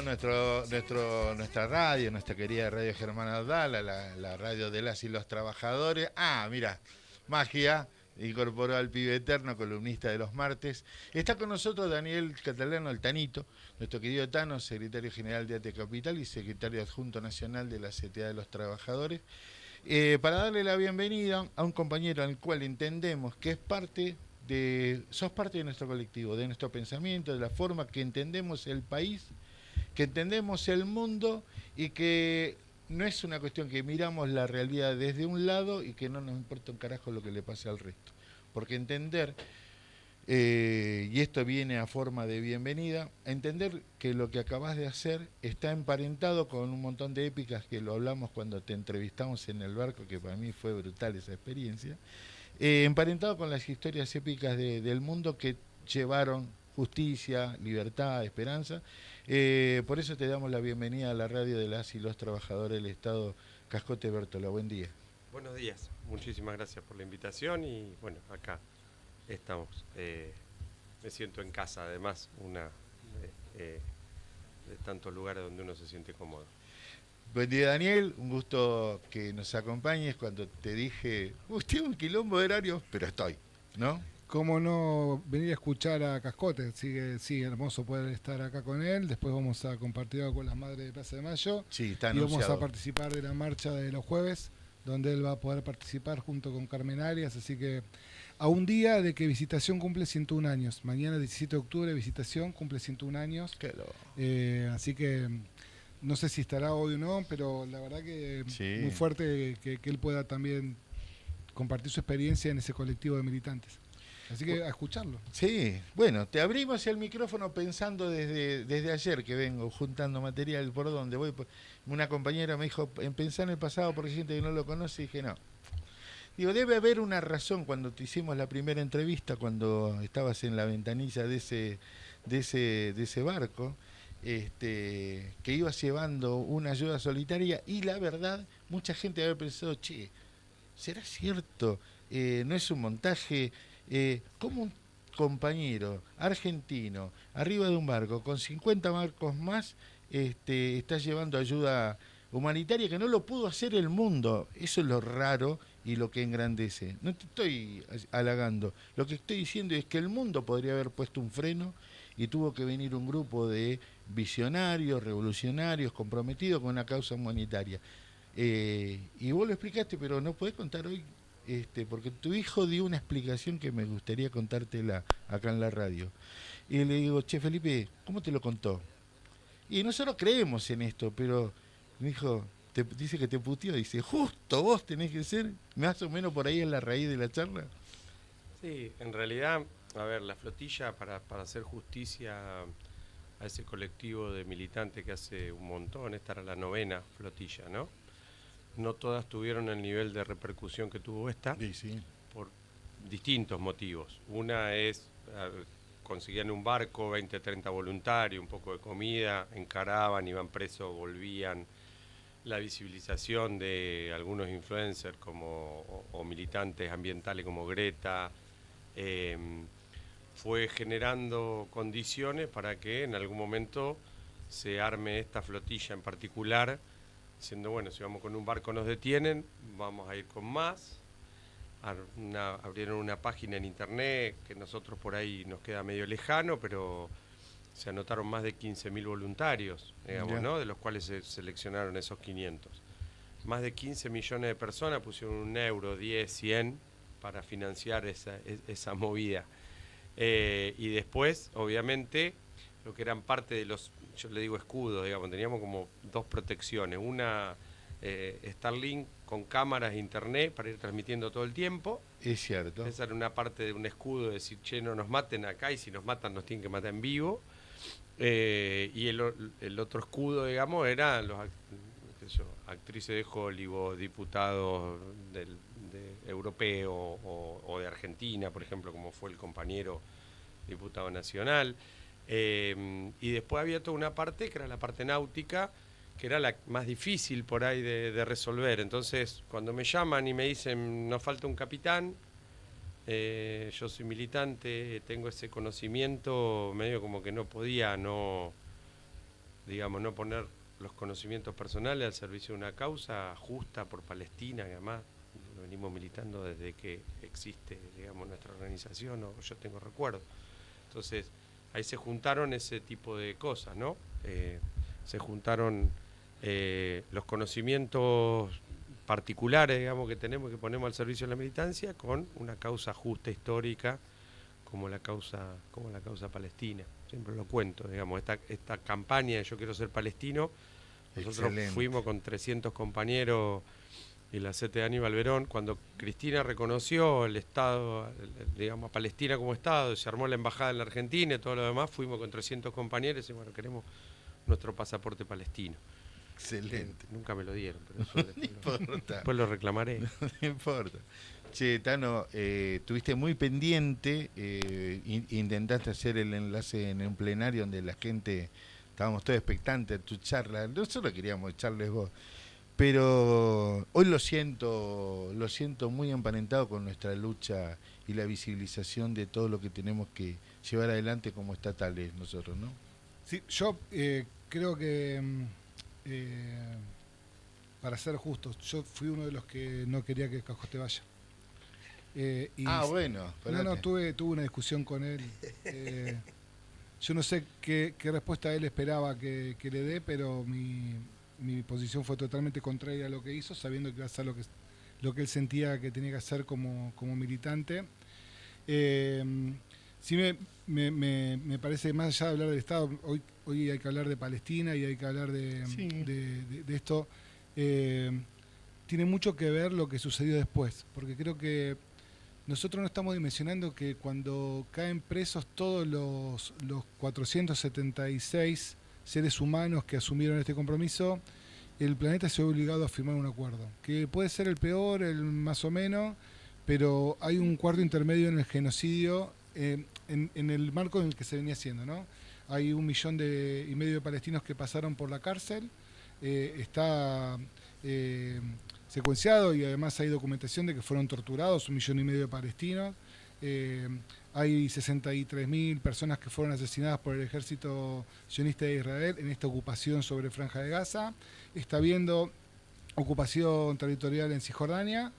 Nuestra radio, nuestra querida radio Germán Abdala, la radio de las y los trabajadores. Mira, magia, incorporó al pibe eterno, columnista de los martes. Está con nosotros Daniel Catalano, el Tanito, nuestro querido Tano, secretario general de ATE Capital y secretario adjunto nacional de la CTA de los Trabajadores, para darle la bienvenida a un compañero al cual entendemos que sos parte de nuestro colectivo, de nuestro pensamiento, de la forma que entendemos el país, que entendemos el mundo y que no es una cuestión que miramos la realidad desde un lado y que no nos importa un carajo lo que le pase al resto. Porque entender, y esto viene a forma de bienvenida, entender que lo que acabas de hacer está emparentado con un montón de épicas que lo hablamos cuando te entrevistamos en el barco, que para mí fue brutal esa experiencia, emparentado con las historias épicas del mundo que llevaron justicia, libertad, esperanza. Por eso te damos la bienvenida a la radio de las y los trabajadores del Estado, Cascote Bertola. Buen día. Buenos días, muchísimas gracias por la invitación y bueno, acá estamos. Me siento en casa, además, de tantos lugares donde uno se siente cómodo. Buen día, Daniel. Un gusto que nos acompañes. Cuando te dije, usted un quilombo de horarios, pero estoy, ¿no? ¿Cómo no venir a escuchar a Cascote? Sí, hermoso poder estar acá con él. Después vamos a compartir algo con las madres de Plaza de Mayo. Sí, está y anunciado. vamos a participar de la marcha de los jueves, donde él va a poder participar junto con Carmen Arias. Así que a un día de que Visitación cumple 101 años. Mañana, 17 de octubre, Visitación cumple 101 años. Así que no sé si estará hoy o no, pero la verdad que sí, muy fuerte que él pueda también compartir su experiencia en ese colectivo de militantes. Así que a escucharlo. Sí, bueno, te abrimos el micrófono pensando desde ayer que vengo juntando material por donde voy. Una compañera me dijo, pensá en el pasado porque hay gente que no lo conoce, y dije, no. Digo, debe haber una razón cuando te hicimos la primera entrevista, cuando estabas en la ventanilla de ese barco, que ibas llevando una ayuda solitaria y la verdad, mucha gente había pensado, che, ¿será cierto? No es un montaje. ¿Cómo un compañero argentino arriba de un barco con 50 barcos más está llevando ayuda humanitaria que no lo pudo hacer el mundo? Eso es lo raro y lo que engrandece. No te estoy halagando. Lo que estoy diciendo es que el mundo podría haber puesto un freno y tuvo que venir un grupo de visionarios, revolucionarios, comprometidos con una causa humanitaria. Y vos lo explicaste, pero no podés contar hoy, porque tu hijo dio una explicación que me gustaría contártela acá en la radio. Y le digo, che, Felipe, ¿cómo te lo contó? Y nosotros creemos en esto, pero mi hijo dice que te puteó, dice, justo vos tenés que ser, más o menos por ahí en la raíz de la charla. Sí, en realidad, a ver, la flotilla, para hacer justicia a ese colectivo de militantes que hace un montón, esta era la 9ª flotilla, ¿no? No todas tuvieron el nivel de repercusión que tuvo esta, sí. Por distintos motivos. Una es, conseguían un barco, 20, 30 voluntarios, un poco de comida, encaraban, iban presos, volvían. La visibilización de algunos influencers o militantes ambientales como Greta fue generando condiciones para que en algún momento se arme esta flotilla en particular, diciendo, bueno, si vamos con un barco nos detienen, vamos a ir con más. Abrieron una página en internet que nosotros por ahí nos queda medio lejano, pero se anotaron más de 15.000 voluntarios, digamos, ¿no? De los cuales se seleccionaron esos 500. Más de 15 millones de personas pusieron 1 euro, 10, 100 para financiar esa movida. Y después, obviamente, lo que eran parte de los, yo le digo escudos, digamos, teníamos como 2 protecciones. Una, Starlink con cámaras e internet para ir transmitiendo todo el tiempo. Es cierto. Esa era una parte de un escudo, de decir, che, no nos maten acá, y si nos matan nos tienen que matar en vivo. Y el otro escudo, digamos, eran los actrices de Hollywood, diputados europeos o de Argentina, por ejemplo, como fue el compañero diputado nacional. Y después había toda una parte que era la parte náutica, que era la más difícil por ahí de resolver. Entonces, cuando me llaman y me dicen, nos falta un capitán, yo soy militante, tengo ese conocimiento, medio como que no podía no digamos, no poner los conocimientos personales al servicio de una causa justa por Palestina, que además lo venimos militando desde que existe, digamos, nuestra organización, o yo tengo recuerdo. Entonces, ahí se juntaron ese tipo de cosas, ¿no? Se juntaron los conocimientos particulares, digamos, que tenemos, que ponemos al servicio de la militancia, con una causa justa histórica como la causa palestina. Siempre lo cuento, digamos, esta campaña de Yo quiero ser palestino, nosotros Excelente. fuimos con 300 compañeros y la CTA de Aníbal Verón, cuando Cristina reconoció el Estado, digamos, a Palestina como Estado, se armó la embajada en la Argentina y todo lo demás, fuimos con 300 compañeros y bueno, queremos nuestro pasaporte palestino. Excelente. Nunca me lo dieron, pero eso No importa. después lo reclamaré. No importa. Che, Tano, estuviste muy pendiente, intentaste hacer el enlace en un plenario donde la gente, estábamos todos expectantes a tu charla, nosotros queríamos echarles vos, pero hoy lo siento muy emparentado con nuestra lucha y la visibilización de todo lo que tenemos que llevar adelante como estatales nosotros, ¿no? Sí, yo creo que, para ser justos, yo fui uno de los que no quería que Cajote vaya. Bueno. No, tuve una discusión con él. Yo no sé qué respuesta él esperaba que le dé, pero mi posición fue totalmente contraria a lo que hizo, sabiendo que iba a hacer lo que él sentía que tenía que hacer como militante. Sí me parece, más allá de hablar del Estado, hoy hay que hablar de Palestina y hay que hablar de esto. Tiene mucho que ver lo que sucedió después, porque creo que nosotros no estamos dimensionando que cuando caen presos todos los 476 seres humanos que asumieron este compromiso, el planeta se ve obligado a firmar un acuerdo, que puede ser el peor, el más o menos, pero hay un cuarto intermedio en el genocidio, en el marco en el que se venía haciendo, ¿no? Hay 1,5 millones de palestinos que pasaron por la cárcel, está secuenciado y además hay documentación de que fueron torturados 1,5 millones de palestinos. Hay 63.000 personas que fueron asesinadas por el ejército sionista de Israel en esta ocupación sobre Franja de Gaza. Está habiendo ocupación territorial en Cisjordania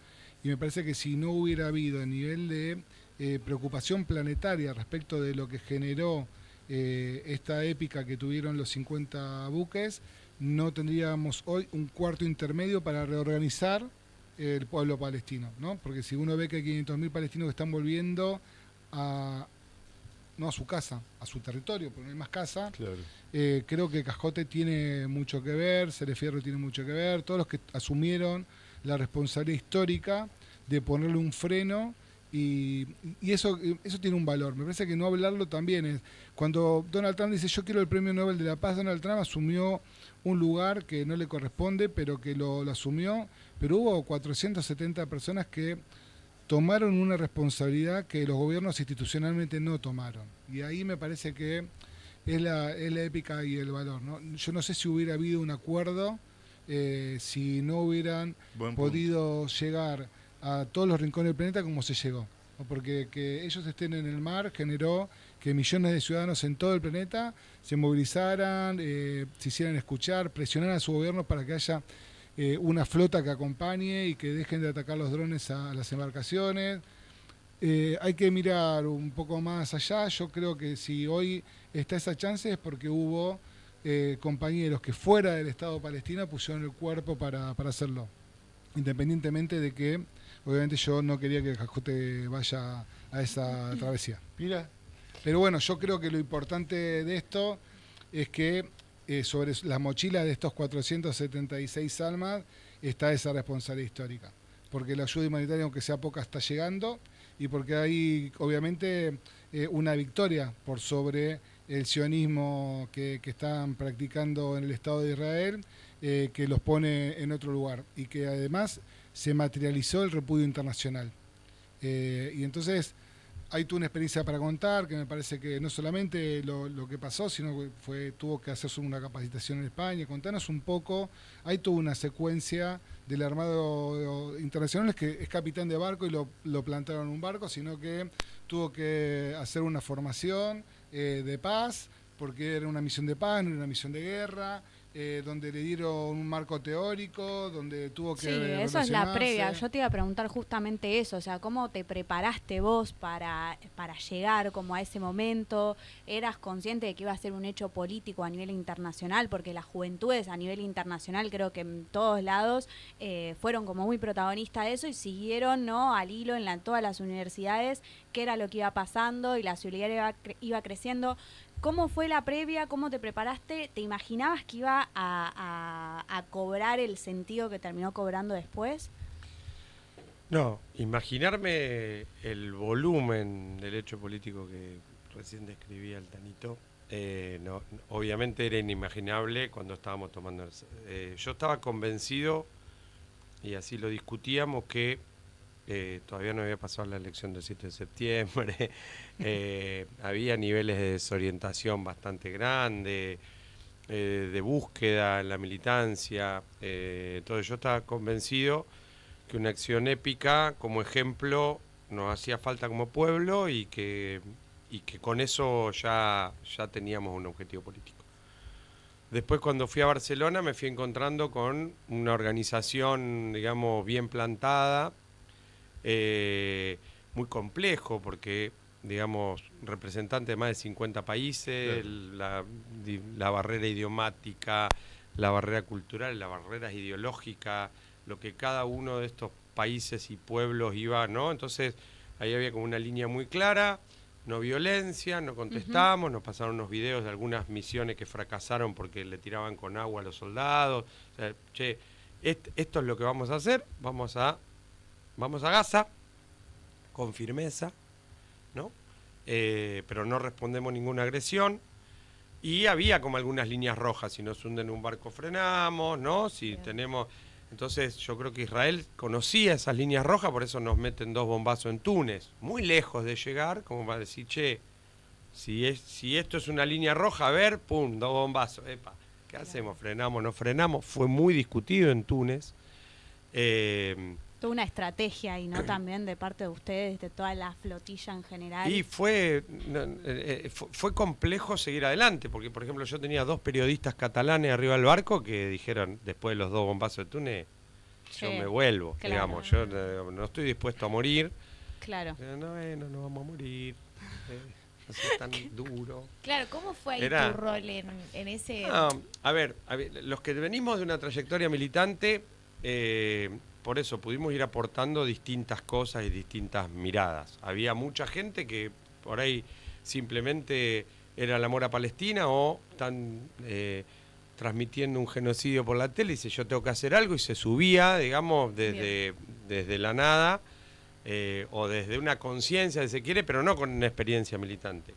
y me parece que si no hubiera habido el nivel de preocupación planetaria respecto de lo que generó esta épica que tuvieron los 50 buques, no tendríamos hoy un cuarto intermedio para reorganizar el pueblo palestino, ¿no? Porque si uno ve que hay 500.000 palestinos que están volviendo no a su casa, a su territorio, porque no hay más casa, Claro. Creo que Cajote tiene mucho que ver, Serefierro tiene mucho que ver, todos los que asumieron la responsabilidad histórica de ponerle un freno y eso tiene un valor. Me parece que no hablarlo también es, cuando Donald Trump dice yo quiero el premio Nobel de la Paz, Donald Trump asumió un lugar que no le corresponde, pero que lo asumió, pero hubo 470 personas que tomaron una responsabilidad que los gobiernos institucionalmente no tomaron. Y ahí me parece que es la épica y el valor, ¿no? Yo no sé si hubiera habido un acuerdo si no hubieran podido llegar a todos los rincones del planeta como se llegó. Porque que ellos estén en el mar generó que millones de ciudadanos en todo el planeta se movilizaran, se hicieran escuchar, presionaran a su gobierno para que haya una flota que acompañe y que dejen de atacar los drones a las embarcaciones. Hay que mirar un poco más allá. Yo creo que si hoy está esa chance es porque hubo compañeros que fuera del Estado palestino pusieron el cuerpo para hacerlo. Independientemente de que, obviamente, yo no quería que Cajote vaya a esa travesía. Mira. Pero bueno, yo creo que lo importante de esto es que sobre las mochilas de estos 476 almas está esa responsabilidad histórica. Porque la ayuda humanitaria, aunque sea poca, está llegando y porque hay, obviamente, una victoria por sobre el sionismo que están practicando en el Estado de Israel, que los pone en otro lugar y que además se materializó el repudio internacional. Y entonces hay toda una experiencia para contar, que me parece que no solamente lo que pasó, sino que tuvo que hacerse una capacitación en España. Contanos un poco, hay toda una secuencia del armado internacional, que es capitán de barco y lo plantaron en un barco, sino que tuvo que hacer una formación de paz porque era una misión de paz, no era una misión de guerra, donde le dieron un marco teórico, donde tuvo que Sí, eso es la previa. Yo te iba a preguntar justamente eso, o sea, ¿cómo te preparaste vos para llegar como a ese momento? ¿Eras consciente de que iba a ser un hecho político a nivel internacional? Porque las juventudes a nivel internacional, creo que en todos lados, fueron como muy protagonistas de eso y siguieron, ¿no?, al hilo en todas las universidades qué era lo que iba pasando y la solidaridad iba creciendo. ¿Cómo fue la previa? ¿Cómo te preparaste? ¿Te imaginabas que iba a cobrar el sentido que terminó cobrando después? No, imaginarme el volumen del hecho político que recién describía el Tanito, no, obviamente era inimaginable cuando estábamos tomando yo estaba convencido, y así lo discutíamos, que todavía no había pasado la elección del 7 de septiembre, había niveles de desorientación bastante grandes, de búsqueda en la militancia, entonces yo estaba convencido que una acción épica como ejemplo nos hacía falta como pueblo y que con eso ya teníamos un objetivo político. Después, cuando fui a Barcelona, me fui encontrando con una organización, digamos, bien plantada, muy complejo, porque, digamos, representante de más de 50 países, claro, la barrera idiomática, la barrera cultural, la barrera ideológica, lo que cada uno de estos países y pueblos iba, ¿no? Entonces, ahí había como una línea muy clara: no violencia, no contestamos, nos pasaron unos videos de algunas misiones que fracasaron porque le tiraban con agua a los soldados. O sea, che, esto es lo que vamos a hacer, vamos a Gaza con firmeza, ¿no? Pero no respondemos ninguna agresión. Y había como algunas líneas rojas: si nos hunden un barco frenamos, ¿no? Si tenemos... Entonces yo creo que Israel conocía esas líneas rojas, por eso nos meten 2 bombazos en Túnez, muy lejos de llegar, como para decir, che, si esto es una línea roja, a ver, pum, 2 bombazos, epa, ¿qué hacemos? ¿Frenamos, no frenamos? Fue muy discutido en Túnez. Toda una estrategia ahí, ¿no? También de parte de ustedes, de toda la flotilla en general. Y fue complejo seguir adelante, porque, por ejemplo, yo tenía 2 periodistas catalanes arriba del barco que dijeron, después de los 2 bombazos de Túnez, yo me vuelvo, claro, digamos, yo no estoy dispuesto a morir. Claro. No vamos a morir, así tan duro. Claro, ¿cómo fue ahí tu rol en ese...? A ver, los que venimos de una trayectoria militante... por eso pudimos ir aportando distintas cosas y distintas miradas. Había mucha gente que por ahí simplemente era el amor a Palestina, o están transmitiendo un genocidio por la tele y dice, yo tengo que hacer algo, y se subía, digamos, desde la nada, o desde una conciencia, si se quiere, pero no con una experiencia militante.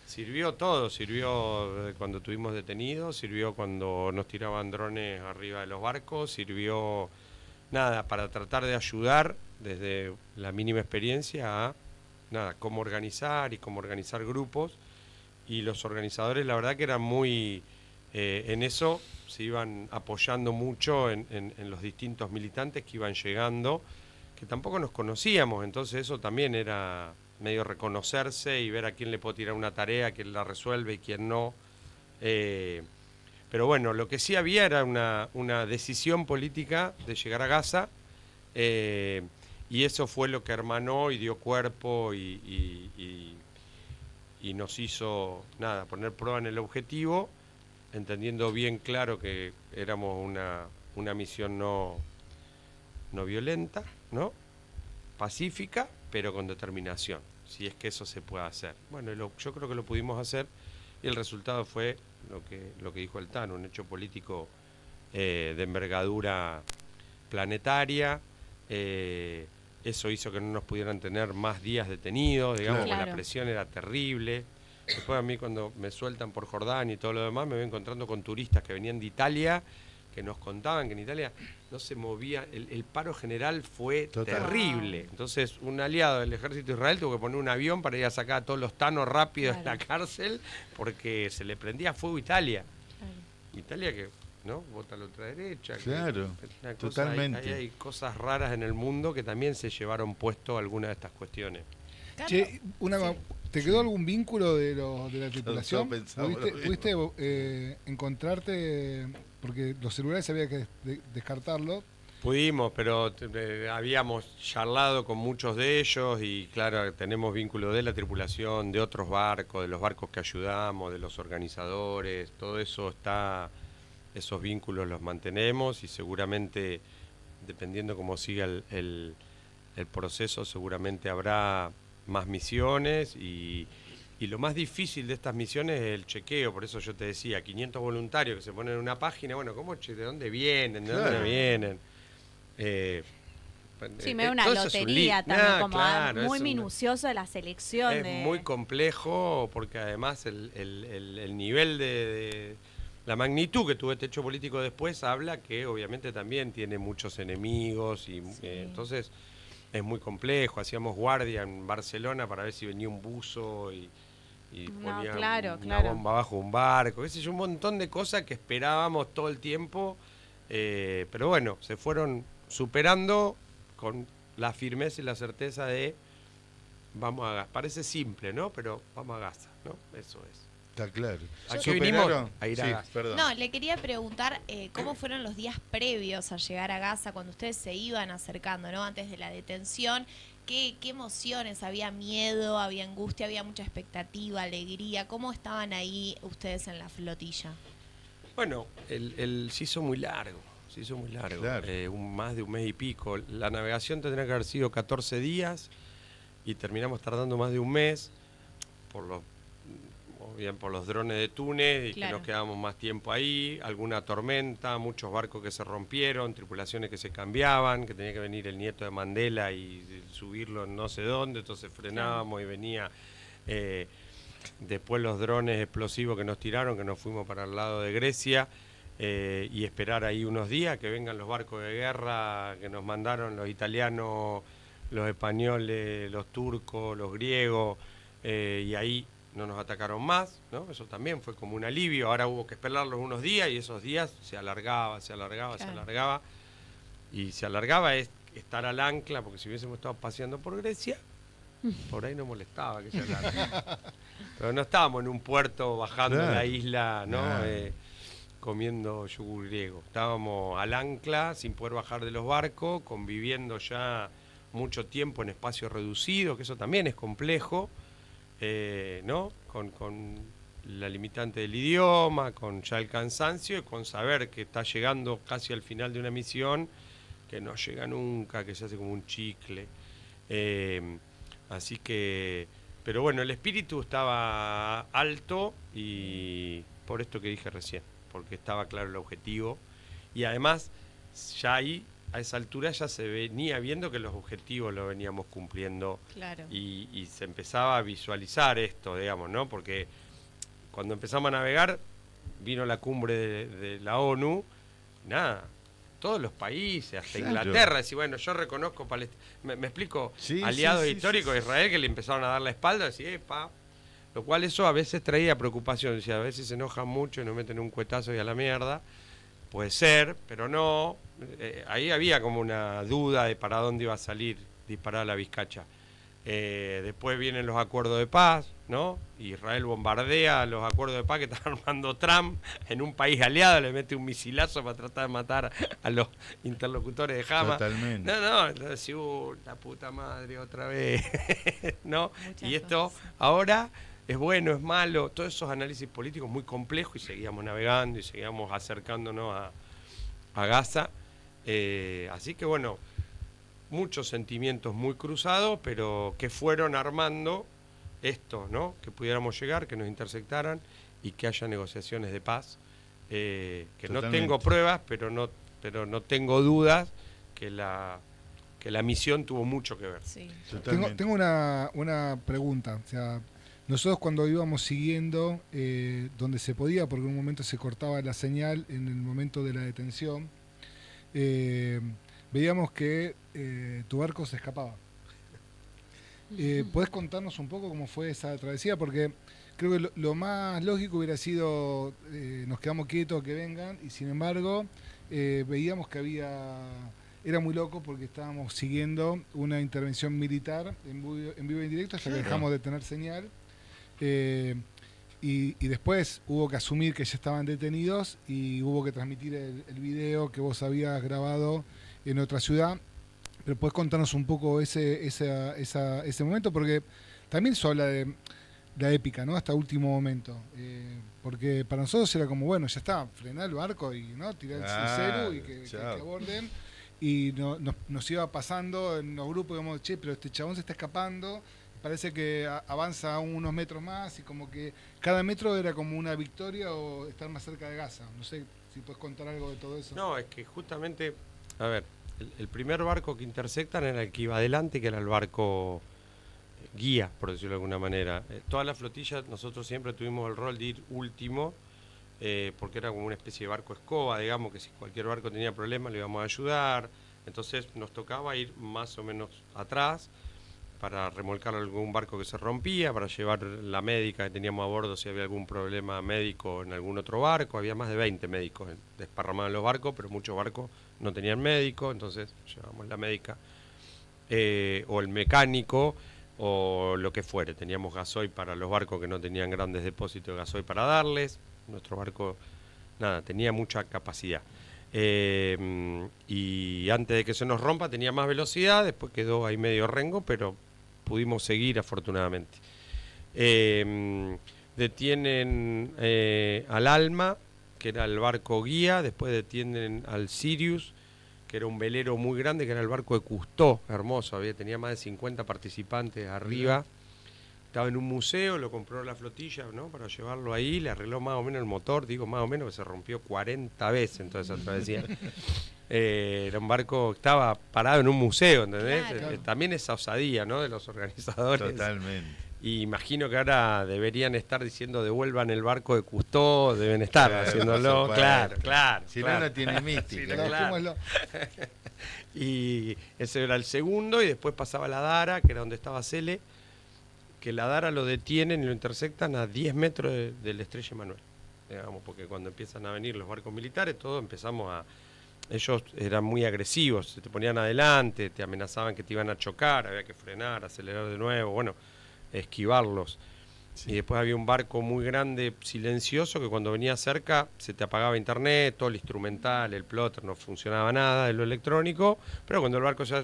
Sirvió todo, sirvió cuando tuvimos detenidos, sirvió cuando nos tiraban drones arriba de los barcos, sirvió... nada, para tratar de ayudar desde la mínima experiencia a cómo organizar y cómo organizar grupos. Y los organizadores, la verdad que eran muy... en eso se iban apoyando mucho en los distintos militantes que iban llegando, que tampoco nos conocíamos, entonces eso también era medio reconocerse y ver a quién le puedo tirar una tarea, quién la resuelve y quién no. Pero bueno, lo que sí había era una decisión política de llegar a Gaza, y eso fue lo que hermanó y dio cuerpo y nos hizo, poner prueba en el objetivo, entendiendo bien claro que éramos una misión no violenta, ¿no? Pacífica, pero con determinación, si es que eso se puede hacer. Bueno, yo creo que lo pudimos hacer, y el resultado fue lo que dijo el Tano, un hecho político de envergadura planetaria. Eso hizo que no nos pudieran tener más días detenidos, digamos, claro, que la presión era terrible. Después, a mí, cuando me sueltan por Jordania y todo lo demás, me voy encontrando con turistas que venían de Italia, que nos contaban que en Italia no se movía, el paro general fue terrible. Entonces, un aliado del ejército de Israel tuvo que poner un avión para ir a sacar a todos los tanos rápidos de la cárcel, porque se le prendía fuego a Italia. Italia que, ¿no?, vota a la ultraderecha. Claro, totalmente. Hay cosas raras en el mundo que también se llevaron puesto algunas de estas cuestiones. Che, ¿Te quedó algún vínculo de la tripulación? Todos pensamos ¿Pudiste encontrarte? Porque los celulares había que descartarlo. Pudimos, pero habíamos charlado con muchos de ellos y claro, tenemos vínculo de la tripulación, de otros barcos, de los barcos que ayudamos, de los organizadores, todo eso está, esos vínculos los mantenemos y seguramente, dependiendo cómo siga el proceso, seguramente habrá más misiones y lo más difícil de estas misiones es el chequeo, por eso yo te decía, 500 voluntarios que se ponen en una página, bueno, ¿de dónde vienen? ¿De dónde vienen? Sí, me da una lotería también, como muy minucioso de la selección. Es muy complejo porque además el nivel de la magnitud que tuvo este hecho político después habla que obviamente también tiene muchos enemigos y entonces es muy complejo. Hacíamos guardia en Barcelona para ver si venía un buzo y ponía una bomba bajo un barco, qué sé yo, un montón de cosas que esperábamos todo el tiempo, pero bueno, se fueron superando con la firmeza y la certeza de vamos a Gaza. Parece simple, ¿no? Pero vamos a Gaza, ¿no? Eso es. Está claro. Aquí vinimos a ir a Gaza. Perdón. No, le quería preguntar cómo fueron los días previos a llegar a Gaza, cuando ustedes se iban acercando, ¿no? Antes de la detención. ¿Qué emociones? ¿Había miedo? ¿Había angustia? ¿Había mucha expectativa, alegría? ¿Cómo estaban ahí ustedes en la flotilla? Bueno, se hizo muy largo. Claro. Más de un mes y pico. La navegación tendría que haber sido 14 días y terminamos tardando más de un mes por los drones de Túnez y que nos quedábamos más tiempo ahí, alguna tormenta, muchos barcos que se rompieron, tripulaciones que se cambiaban, que tenía que venir el nieto de Mandela y subirlo en no sé dónde, entonces frenábamos y venía después los drones explosivos que nos tiraron, que nos fuimos para el lado de Grecia. Y esperar ahí unos días que vengan los barcos de guerra que nos mandaron los italianos, los españoles, los turcos, los griegos, y ahí no nos atacaron más, ¿no? Eso también fue como un alivio. Ahora hubo que esperarlos unos días y esos días se alargaba, y se alargaba es estar al ancla, porque si hubiésemos estado paseando por Grecia, por ahí no molestaba que se alargue. Pero no estábamos en un puerto bajando a la isla, ¿no? Comiendo yogur griego. Estábamos al ancla, sin poder bajar de los barcos, conviviendo ya mucho tiempo en espacios reducidos, que eso también es complejo, ¿no? Con la limitante del idioma, con ya el cansancio y con saber que está llegando casi al final de una misión, que no llega nunca, que se hace como un chicle. Así que, pero bueno, el espíritu estaba alto y por esto que dije recién, porque estaba claro el objetivo y además ya ahí a esa altura ya se venía viendo que los objetivos los veníamos cumpliendo y se empezaba a visualizar esto, digamos, ¿no? Porque cuando empezamos a navegar vino la cumbre de la ONU, nada, todos los países, hasta Inglaterra, decir, bueno, yo reconozco Palestina, me explico, aliados históricos de Israel que le empezaron a dar la espalda, decir, lo cual eso a veces traía preocupación, a veces se enojan mucho y nos meten un cuetazo y a la mierda, puede ser, pero no, ahí había como una duda de para dónde iba a salir disparada la Vizcacha. Después vienen los acuerdos de paz, ¿no? Israel bombardea los acuerdos de paz que está armando Trump en un país aliado, le mete un misilazo para tratar de matar a los interlocutores de Hamas. Totalmente. No, entonces, la puta madre otra vez, ¿no? Y esto ahora es bueno, es malo, todos esos análisis políticos muy complejos y seguíamos navegando y seguíamos acercándonos a Gaza. Así que bueno, muchos sentimientos muy cruzados, pero que fueron armando esto, ¿no? Que pudiéramos llegar, que nos intersectaran y que haya negociaciones de paz. Que no tengo pruebas, pero no tengo dudas que la misión tuvo mucho que ver. Sí. Tengo una pregunta, o sea, nosotros cuando íbamos siguiendo donde se podía, porque en un momento se cortaba la señal en el momento de la detención, veíamos que tu barco se escapaba. ¿Podés contarnos un poco cómo fue esa travesía? Porque creo que lo más lógico hubiera sido nos quedamos quietos, que vengan, y sin embargo veíamos que era muy loco porque estábamos siguiendo una intervención militar en vivo e indirecto hasta que dejamos de tener señal. Y después hubo que asumir que ya estaban detenidos y hubo que transmitir el video que vos habías grabado en otra ciudad. Pero podés contarnos un poco ese momento, porque también eso habla de la épica, ¿no? Hasta último momento. Porque para nosotros era como, bueno, ya está, frenar el barco y no tirar el celu y que aborden. Y nos iba pasando en los grupos, digamos, che, pero este chabón se está escapando. Parece que avanza unos metros más y como que cada metro era como una victoria o estar más cerca de Gaza. No sé si puedes contar algo de todo eso. No, es que justamente, a ver, el primer barco que intersectan era el que iba adelante, que era el barco guía, por decirlo de alguna manera. Toda la flotilla, nosotros siempre tuvimos el rol de ir último, porque era como una especie de barco escoba, digamos, que si cualquier barco tenía problemas le íbamos a ayudar. Entonces nos tocaba ir más o menos atrás para remolcar algún barco que se rompía, para llevar la médica que teníamos a bordo si había algún problema médico en algún otro barco. Había más de 20 médicos desparramados en los barcos, pero muchos barcos no tenían médico, entonces llevábamos la médica o el mecánico o lo que fuere. Teníamos gasoil para los barcos que no tenían grandes depósitos de gasoil para darles. Nuestro barco, nada, tenía mucha capacidad. Y antes de que se nos rompa tenía más velocidad, después quedó ahí medio rengo, pero pudimos seguir afortunadamente. Detienen al Alma, que era el barco guía, después detienen al Sirius, que era un velero muy grande, que era el barco de Cousteau, hermoso, tenía más de 50 participantes arriba. Estaba en un museo, lo compró la flotilla, ¿no? Para llevarlo ahí, le arregló más o menos el motor, digo más o menos, que se rompió 40 veces en toda esa travesía. Era un barco que estaba parado en un museo, ¿entendés? Claro. También esa osadía, ¿no? De los organizadores. Totalmente. Y imagino que ahora deberían estar diciendo devuelvan el barco de Cousteau, deben estar haciéndolo. Claro. Si no, no tiene mística. Claro. Y ese era el segundo, y después pasaba la Dara, que era donde estaba Cele, que la Dara lo detienen y lo intersectan a 10 metros del Estrella Manuel, digamos, porque cuando empiezan a venir los barcos militares, todos empezamos a... Ellos eran muy agresivos, se te ponían adelante, te amenazaban que te iban a chocar, había que frenar, acelerar de nuevo, bueno, esquivarlos. Sí. Y después había un barco muy grande, silencioso, que cuando venía cerca se te apagaba internet, todo el instrumental, el plotter, no funcionaba nada de lo electrónico, pero cuando el barco ya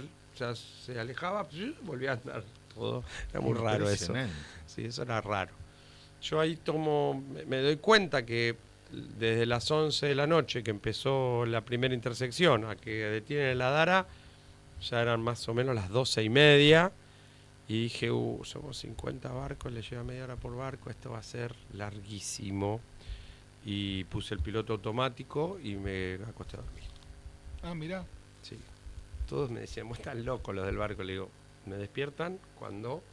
se alejaba, pues, volvía a andar. Todo. Era muy raro eso. Sí, eso era raro. Yo ahí me doy cuenta que desde las 11 de la noche que empezó la primera intersección a que detienen la Dara, ya eran más o menos las 12:30, y dije, somos 50 barcos, le lleva media hora por barco, esto va a ser larguísimo. Y puse el piloto automático y me acosté a dormir. Ah, mirá. Sí. Todos me decían, vos estás loco los del barco. Le digo, me despiertan cuando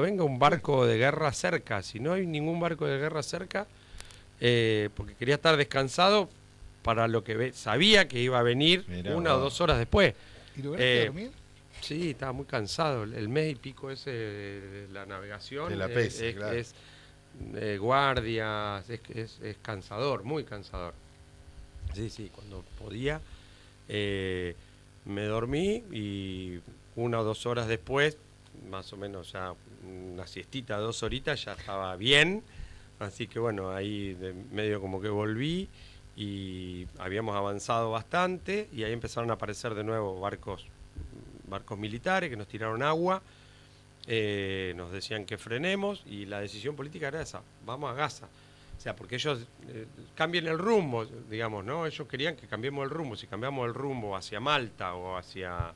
venga un barco de guerra cerca. Si no hay ningún barco de guerra cerca, porque quería estar descansado para lo que sabía que iba a venir. Mirá, 1 o 2 horas después. ¿Y lograste dormir? Sí, estaba muy cansado. El mes y pico ese de la navegación de la pesca, claro. es guardias, es cansador, muy cansador. Sí, cuando podía me dormí, y 1 o 2 horas después, más o menos ya una siestita, 2 horitas, ya estaba bien. Así que bueno, ahí medio como que volví y habíamos avanzado bastante, y ahí empezaron a aparecer de nuevo barcos militares que nos tiraron agua, nos decían que frenemos, y la decisión política era esa, vamos a Gaza. O sea, porque ellos cambien el rumbo, digamos, ¿no? Ellos querían que cambiemos el rumbo. Si cambiamos el rumbo hacia Malta o hacia,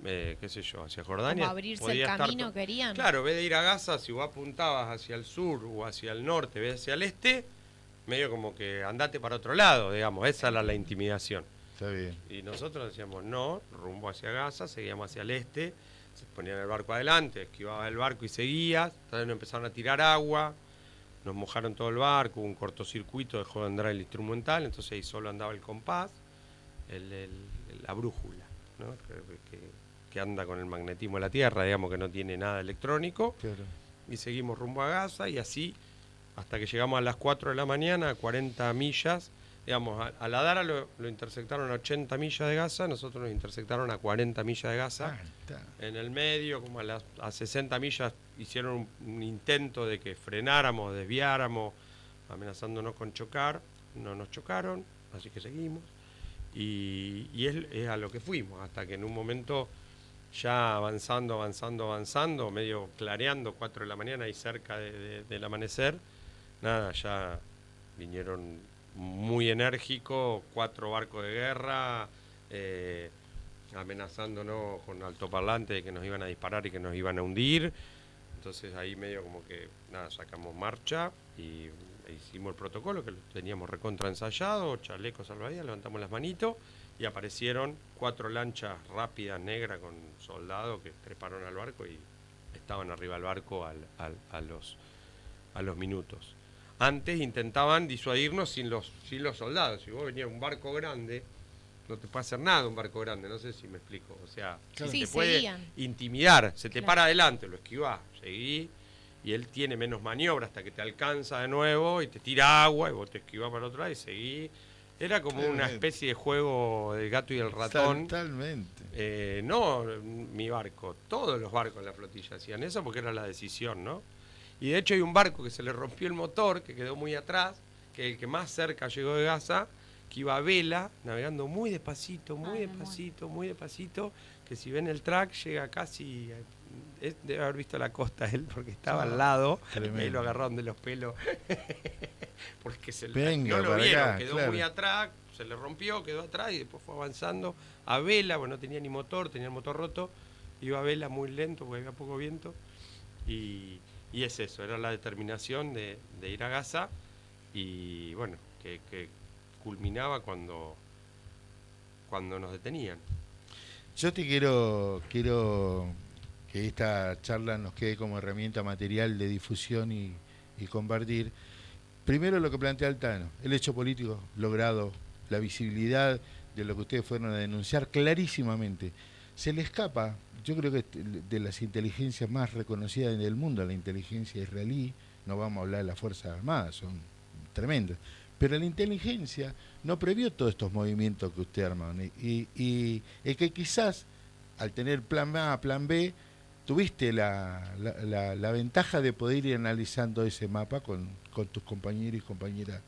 qué sé yo, hacia Jordania... Como abrirse el camino, querían. Claro, en vez de ir a Gaza, si vos apuntabas hacia el sur o hacia el norte, en vez de hacia el este, medio como que andate para otro lado, digamos. Esa era la intimidación. Está bien. Y nosotros decíamos, no, rumbo hacia Gaza, seguíamos hacia el este, se ponían el barco adelante, esquivabas el barco y seguías, entonces nos empezaron a tirar agua, nos mojaron todo el barco, hubo un cortocircuito, dejó de andar el instrumental, entonces ahí solo andaba el compás, la brújula, ¿no? que anda con el magnetismo de la Tierra, digamos, que no tiene nada electrónico. Claro. Y seguimos rumbo a Gaza, y así hasta que llegamos a las 4 de la mañana, a 40 millas digamos, a la Dara lo intersectaron a 80 millas de Gaza, nosotros nos intersectaron a 40 millas de Gaza. En el medio, como a 60 millas, hicieron un intento de que frenáramos, desviáramos, amenazándonos con chocar. No nos chocaron, así que seguimos. Y es a lo que fuimos, hasta que en un momento, ya avanzando, medio clareando, 4 de la mañana y cerca del amanecer, nada, ya vinieron muy enérgicos, 4 barcos de guerra, amenazándonos con altoparlantes de que nos iban a disparar y que nos iban a hundir. Entonces ahí medio como que, nada, sacamos marcha y hicimos el protocolo, que lo teníamos recontra ensayado, chalecos salvavidas, levantamos las manitos y aparecieron 4 lanchas rápidas, negras, con soldados que treparon al barco y estaban arriba del barco a los minutos. Antes intentaban disuadirnos sin los soldados. Si vos venías un barco grande, no te puede hacer nada un barco grande, no sé si me explico. O sea, Claro. te Sí, puede seguían. intimidar, se te Claro. para adelante, lo esquivás, seguí, y él tiene menos maniobra hasta que te alcanza de nuevo y te tira agua y vos te esquivás para el otro lado y seguís. Era como una especie de juego del gato y el ratón. Totalmente. No mi barco, todos los barcos en la flotilla hacían eso porque era la decisión, ¿no? Y de hecho hay un barco que se le rompió el motor, que quedó muy atrás, que el que más cerca llegó de Gaza, que iba a vela, navegando muy despacito, muy despacito, que si ven el track llega casi... debe haber visto la costa él, porque estaba al lado, y lo agarraron de los pelos, porque no lo vieron, acá, quedó claro. muy atrás, se le rompió, quedó atrás y después fue avanzando a vela, bueno, no tenía ni motor, tenía el motor roto, iba a vela muy lento porque había poco viento, y es eso, era la determinación de ir a Gaza, y bueno, que culminaba cuando nos detenían. Yo te quiero que esta charla nos quede como herramienta material de difusión y compartir. Primero lo que plantea Altano, el hecho político logrado, la visibilidad de lo que ustedes fueron a denunciar clarísimamente. Se le escapa, yo creo que de las inteligencias más reconocidas del mundo, la inteligencia israelí, no vamos a hablar de las Fuerzas Armadas, son tremendas, pero la inteligencia no previó todos estos movimientos que usted armaron y es que quizás al tener plan A, plan B, tuviste la ventaja de poder ir analizando ese mapa con tus compañeros y compañeras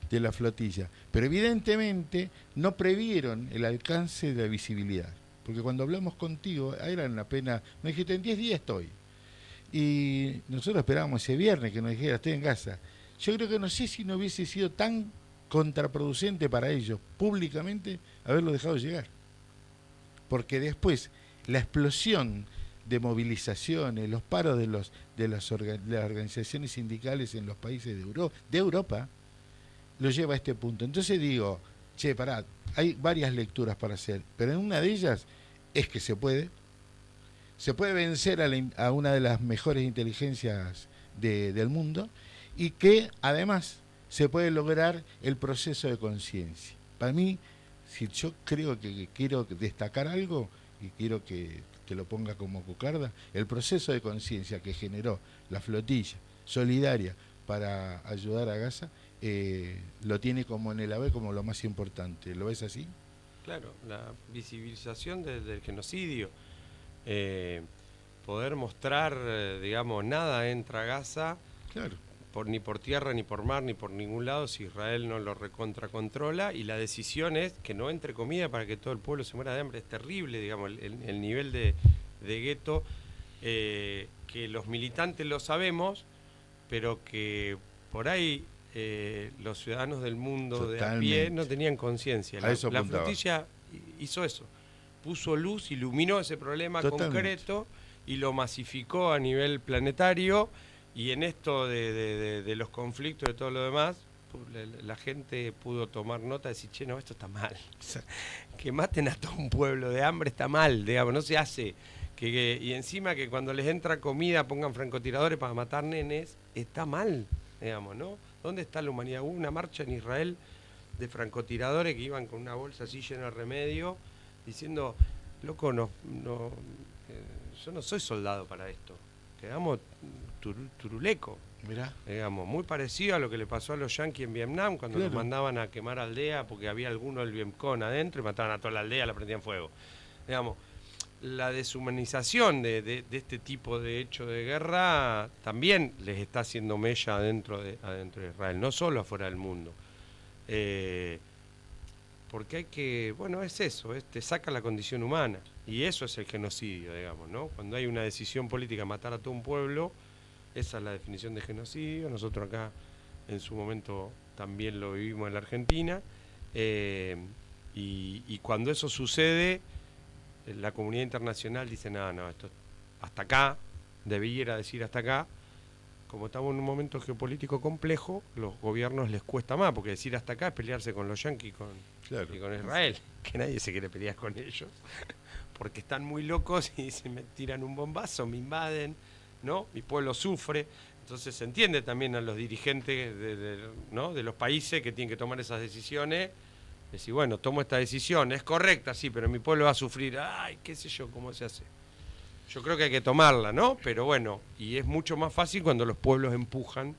de la flotilla, pero evidentemente no previeron el alcance de la visibilidad, porque cuando hablamos contigo eran apenas, me dijiste en 10 días estoy, y nosotros esperábamos ese viernes que nos dijera estoy en Gaza. Yo creo que no sé si no hubiese sido tan contraproducente para ellos públicamente haberlo dejado llegar, porque después la explosión de movilizaciones, los paros de las organizaciones sindicales en los países de Europa lo lleva a este punto. Entonces digo, pará, hay varias lecturas para hacer, pero en una de ellas es que se puede vencer a una de las mejores inteligencias del mundo, y que además se puede lograr el proceso de conciencia. Para mí, si yo creo que quiero destacar algo, y quiero que lo ponga como cucarda, el proceso de conciencia que generó la flotilla solidaria para ayudar a Gaza, lo tiene como en el AVE como lo más importante. ¿Lo ves así? Claro, la visibilización del genocidio, poder mostrar, digamos, nada entra a Gaza, claro, ni por tierra, ni por mar, ni por ningún lado, si Israel no lo recontracontrola, y la decisión es que no entre comida para que todo el pueblo se muera de hambre. Es terrible, digamos, el nivel de gueto, que los militantes lo sabemos, pero que por ahí los ciudadanos del mundo Totalmente. de a pie no tenían conciencia. La flotilla hizo eso, puso luz, iluminó ese problema concreto y lo masificó a nivel planetario. Y en esto de los conflictos y de todo lo demás, la gente pudo tomar nota y decir, che, no, esto está mal. Que maten a todo un pueblo de hambre está mal, digamos, no se hace. Y encima que cuando les entra comida pongan francotiradores para matar nenes, está mal, digamos, ¿no? ¿Dónde está la humanidad? Hubo una marcha en Israel de francotiradores que iban con una bolsa así llena de remedio, diciendo, loco, yo no soy soldado para esto. turuleco. Mirá. Digamos, muy parecido a lo que le pasó a los yanquis en Vietnam cuando Claro. los mandaban a quemar aldea porque había alguno del Vietcong adentro y mataban a toda la aldea, la prendían fuego. Digamos, la deshumanización de este tipo de hecho de guerra también les está haciendo mella adentro de Israel, no solo afuera del mundo. Porque hay que, bueno, es eso, te saca la condición humana y eso es el genocidio, digamos, ¿no? Cuando hay una decisión política de matar a todo un pueblo, esa es la definición de genocidio. Nosotros acá en su momento también lo vivimos en la Argentina. Y cuando eso sucede, la comunidad internacional dice, no, esto hasta acá, debiera decir hasta acá. Como estamos en un momento geopolítico complejo, los gobiernos les cuesta más, porque decir hasta acá es pelearse con los yanquis Claro. y con Israel, que nadie se quiere pelear con ellos, porque están muy locos y se me tiran un bombazo, me invaden, ¿no? Mi pueblo sufre. Entonces se entiende también a los dirigentes ¿no? de los países que tienen que tomar esas decisiones. Decir, bueno, tomo esta decisión, es correcta, sí, pero mi pueblo va a sufrir. Ay, qué sé yo, cómo se hace. Yo creo que hay que tomarla, ¿no? Pero bueno, y es mucho más fácil cuando los pueblos empujan.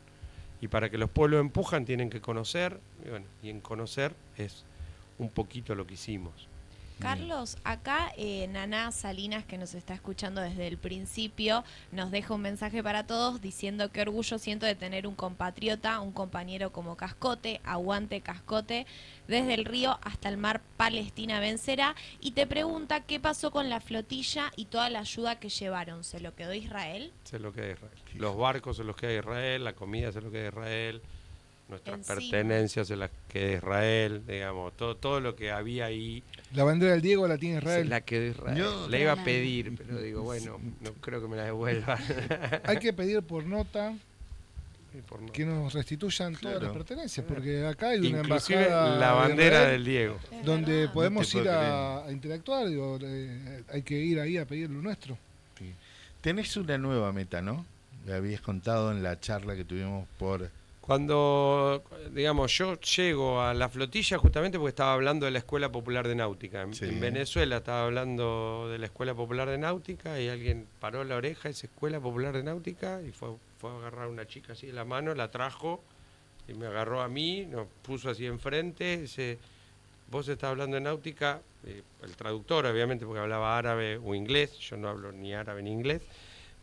Y para que los pueblos empujan tienen que conocer. Y bueno, y en conocer es un poquito lo que hicimos. Carlos, acá Naná Salinas, que nos está escuchando desde el principio, nos deja un mensaje para todos diciendo qué orgullo siento de tener un compatriota, un compañero como Cascote, aguante Cascote, desde el río hasta el mar, Palestina vencerá, y te pregunta qué pasó con la flotilla y toda la ayuda que llevaron, ¿se lo quedó Israel? Se lo queda Israel. Los barcos se los queda Israel, la comida se lo queda Israel, nuestras Encima. pertenencias se las queda Israel, digamos, todo lo que había ahí. La bandera del Diego la tiene Se Israel. la quedó Israel. No, la iba a tremendo. pedir, pero digo, bueno, no creo que me la devuelva. Hay que pedir por nota Y por no. que nos restituyan todas Claro. las pertenencias, porque acá hay una Inclusive embajada la de bandera Israel del Diego. Es donde verdad. podemos No te ir puedo a interactuar. Digo, hay que ir ahí a pedir lo nuestro. Sí. Tenés una nueva meta, ¿no? Me habías contado en la charla que tuvimos por... Cuando, digamos, yo llego a la flotilla justamente porque estaba hablando de la Escuela Popular de Náutica. Sí. En Venezuela estaba hablando de la Escuela Popular de Náutica y alguien paró la oreja, esa Escuela Popular de Náutica, y fue a agarrar a una chica así de la mano, la trajo y me agarró a mí, nos puso así enfrente, dice, vos estás hablando de náutica, el traductor obviamente porque hablaba árabe o inglés, yo no hablo ni árabe ni inglés,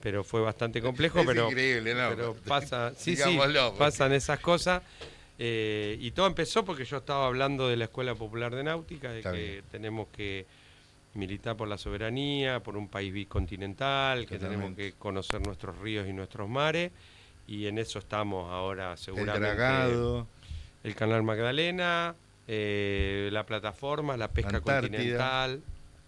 pero fue bastante complejo, Es pero increíble, ¿no? pero pasa, sí, Digámoslo, porque- pasan esas cosas. Y todo empezó porque yo estaba hablando de la Escuela Popular de Náutica, de Está que bien. tenemos que militar por la soberanía, por un país bicontinental, que tenemos Totalmente. que conocer nuestros ríos y nuestros mares, y en eso estamos ahora El seguramente. dragado, El Canal Magdalena, la plataforma, la pesca Antártida. continental,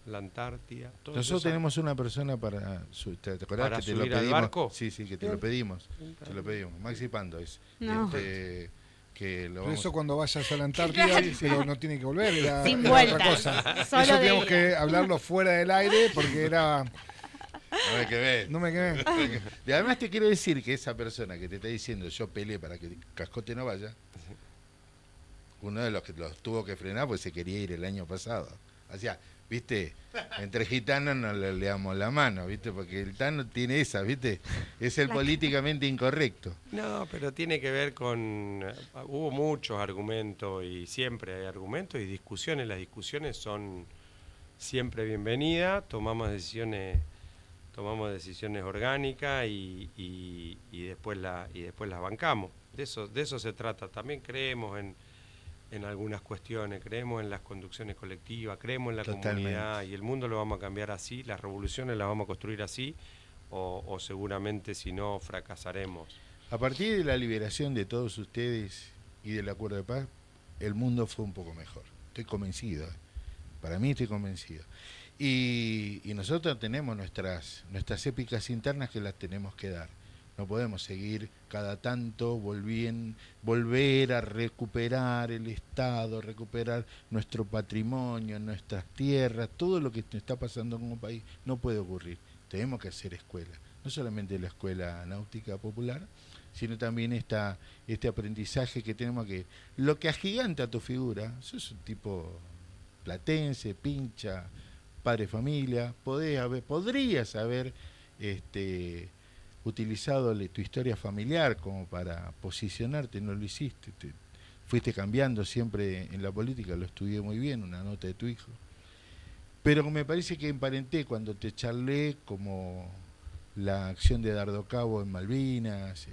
la Antártida. todo nosotros eso. tenemos una persona para... ¿Te acordás ¿Para que te lo subir al pedimos? barco? Sí, que te lo pedimos. Te lo pedimos. Maxi Pando es. No. Que lo Por vamos... eso cuando vayas a la Antártida, pero no tiene que volver, era, Sin era vuelta. otra cosa. Solo Eso de tenemos ida. que hablarlo fuera del aire porque era... No me quedé. No me quedé. Y además te quiero decir que esa persona que te está diciendo yo peleé para que Cascote no vaya, uno de los que los tuvo que frenar pues se quería ir el año pasado. O sea, viste, entre gitanos no le damos la mano, viste, porque el Tano tiene esa, viste, es el políticamente incorrecto. No, pero tiene que ver con... Hubo muchos argumentos y siempre hay argumentos y discusiones. Las discusiones son siempre bienvenidas, tomamos decisiones orgánicas y después las bancamos. De eso se trata. También creemos en algunas cuestiones, creemos en las conducciones colectivas, creemos en la Totalmente. comunidad y el mundo lo vamos a cambiar así, las revoluciones las vamos a construir así o seguramente si no fracasaremos. A partir de la liberación de todos ustedes y del acuerdo de paz, el mundo fue un poco mejor. Estoy convencido. Para mí estoy convencido. Y nosotros tenemos nuestras épicas internas que las tenemos que dar. No podemos seguir cada tanto volver a recuperar el Estado, recuperar nuestro patrimonio, nuestras tierras, todo lo que está pasando como país. No puede ocurrir. Tenemos que hacer escuela. No solamente la escuela náutica popular, sino también este aprendizaje que tenemos que... Lo que agiganta tu figura, sos un tipo platense, pincha, padre de familia, podrías haber utilizado tu historia familiar como para posicionarte, no lo hiciste. Fuiste cambiando siempre en la política, lo estudié muy bien, una nota de tu hijo. Pero me parece que emparenté cuando te charlé como la acción de Dardo Cabo en Malvinas,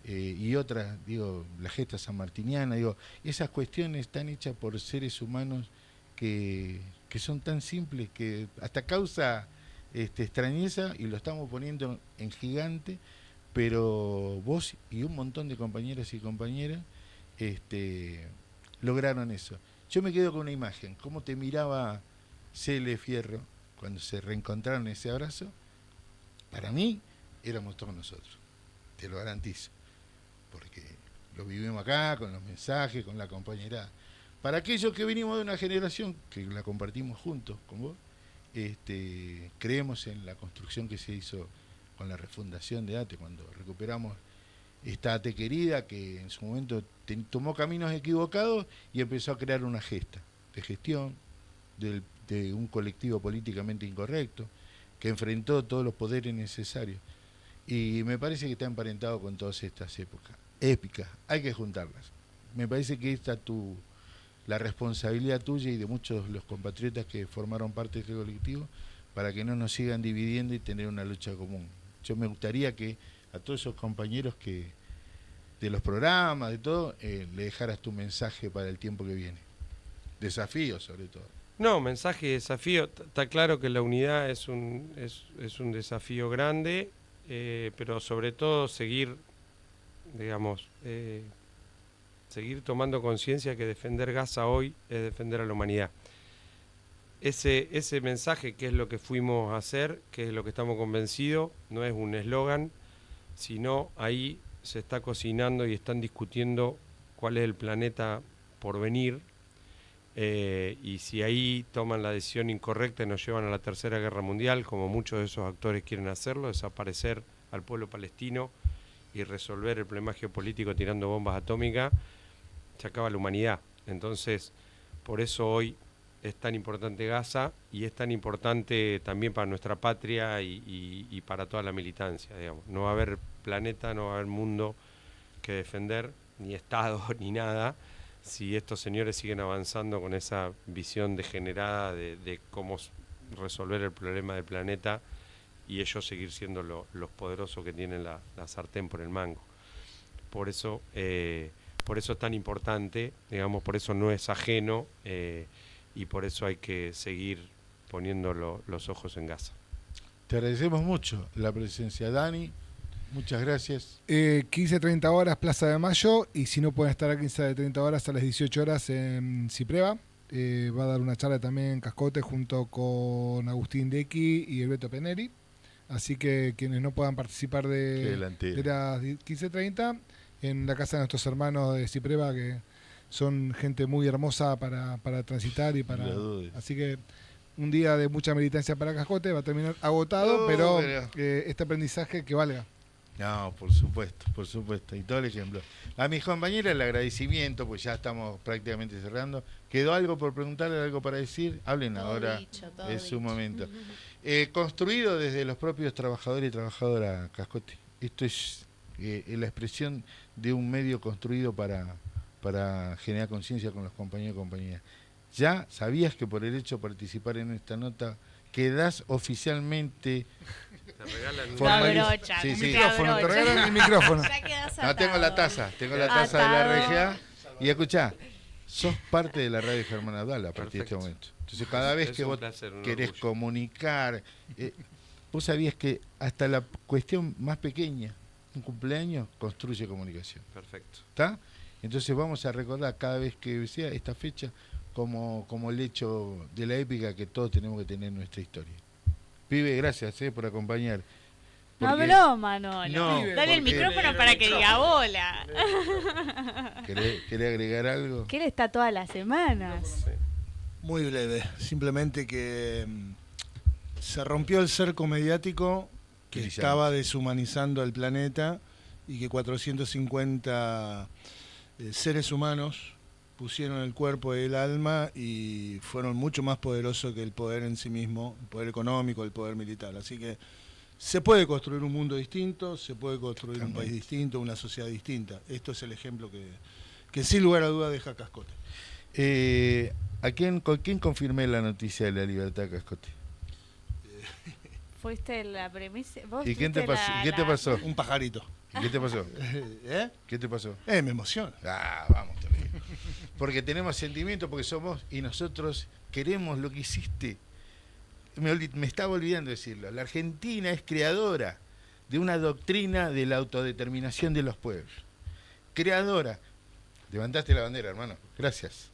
y otras, digo, la gesta sanmartiniana, digo, esas cuestiones están hechas por seres humanos que son tan simples que hasta causa extrañeza, y lo estamos poniendo en gigante, pero vos y un montón de compañeras y compañeras lograron eso. Yo me quedo con una imagen, cómo te miraba Cele Fierro cuando se reencontraron en ese abrazo. Para mí éramos todos nosotros, te lo garantizo, porque lo vivimos acá con los mensajes, con la compañerada. Para aquellos que venimos de una generación que la compartimos juntos con vos, creemos en la construcción que se hizo con la refundación de ATE, cuando recuperamos esta ATE querida que en su momento tomó caminos equivocados y empezó a crear una gesta de gestión de un colectivo políticamente incorrecto que enfrentó todos los poderes necesarios, y me parece que está emparentado con todas estas épocas épicas. Hay que juntarlas. Me parece que esta la responsabilidad tuya y de muchos de los compatriotas que formaron parte de este colectivo, para que no nos sigan dividiendo y tener una lucha común. Yo me gustaría que a todos esos compañeros que de los programas, de todo, le dejaras tu mensaje para el tiempo que viene. Desafío, sobre todo. No, mensaje y desafío. Está claro que la unidad es un desafío grande, pero sobre todo seguir, digamos, seguir tomando conciencia que defender Gaza hoy es defender a la humanidad. Ese mensaje, que es lo que fuimos a hacer, que es lo que estamos convencidos, no es un eslogan, sino ahí se está cocinando y están discutiendo cuál es el planeta por venir, y si ahí toman la decisión incorrecta y nos llevan a la Tercera Guerra Mundial, como muchos de esos actores quieren hacerlo, desaparecer al pueblo palestino y resolver el problema geopolítico tirando bombas atómicas, se acaba la humanidad. Entonces, por eso hoy es tan importante Gaza, y es tan importante también para nuestra patria y para toda la militancia, digamos. No va a haber planeta, no va a haber mundo que defender, ni Estado, ni nada, si estos señores siguen avanzando con esa visión degenerada de cómo resolver el problema del planeta, y ellos seguir siendo los poderosos que tienen la sartén por el mango. Por eso es tan importante, digamos, por eso no es ajeno, y por eso hay que seguir poniendo los ojos en Gaza. Te agradecemos mucho la presencia, Dani. Muchas gracias. 15:30 horas, Plaza de Mayo, y si no pueden estar a 15:30 horas, a las 18 horas en Cipreva. Va a dar una charla también en Cascote junto con Agustín Dequi y Alberto Peneri. Así que quienes no puedan participar de las 15:30, en la casa de nuestros hermanos de Cipreva, que son gente muy hermosa para transitar y para... Así que un día de mucha militancia para Cascote, va a terminar agotado, pero este aprendizaje que valga. No, por supuesto, y todo el ejemplo. A mis compañeras el agradecimiento, pues ya estamos prácticamente cerrando. ¿Quedó algo por preguntarle, algo para decir? Hablen todo ahora, dicho, es su momento. Construido desde los propios trabajadores y trabajadoras Cascote. Esto es la expresión de un medio construido para generar conciencia con los compañeros y compañeras. ¿Ya sabías que por el hecho de participar en esta nota quedás oficialmente... Te regalan una brocha. Sí, sí. Te regalan el micrófono. No, tengo la taza de la RGA. Y escuchá, sos parte de la radio Germán Abdal a partir de este momento. Entonces, cada vez que vos querés comunicar, vos sabías que hasta la cuestión más pequeña, un cumpleaños, construye comunicación. Perfecto. ¿Está? Entonces vamos a recordar cada vez que sea esta fecha como el hecho de la épica que todos tenemos que tener en nuestra historia. Pibe, gracias por acompañar. No broma, no. Dale el micrófono para que diga hola. ¿Querés agregar algo? Que él está todas las semanas. Sí. Muy breve, simplemente que se rompió el cerco mediático que estaba deshumanizando al planeta, y que 450 seres humanos pusieron el cuerpo y el alma y fueron mucho más poderosos que el poder en sí mismo, el poder económico, el poder militar. Así que se puede construir un mundo distinto, se puede construir un país distinto, una sociedad distinta. Esto es el ejemplo que sin lugar a duda deja Cascote. ¿Con quién confirmé la noticia de la libertad, Cascote? Fuiste la premisa. ¿Y qué te pasó? Un pajarito. ¿Qué te pasó? ¿Eh? ¿Qué te pasó? Me emociona. Vamos, también. Porque tenemos sentimientos, porque somos, y nosotros queremos lo que hiciste. Me estaba olvidando decirlo. La Argentina es creadora de una doctrina de la autodeterminación de los pueblos. Creadora. Levantaste la bandera, hermano. Gracias.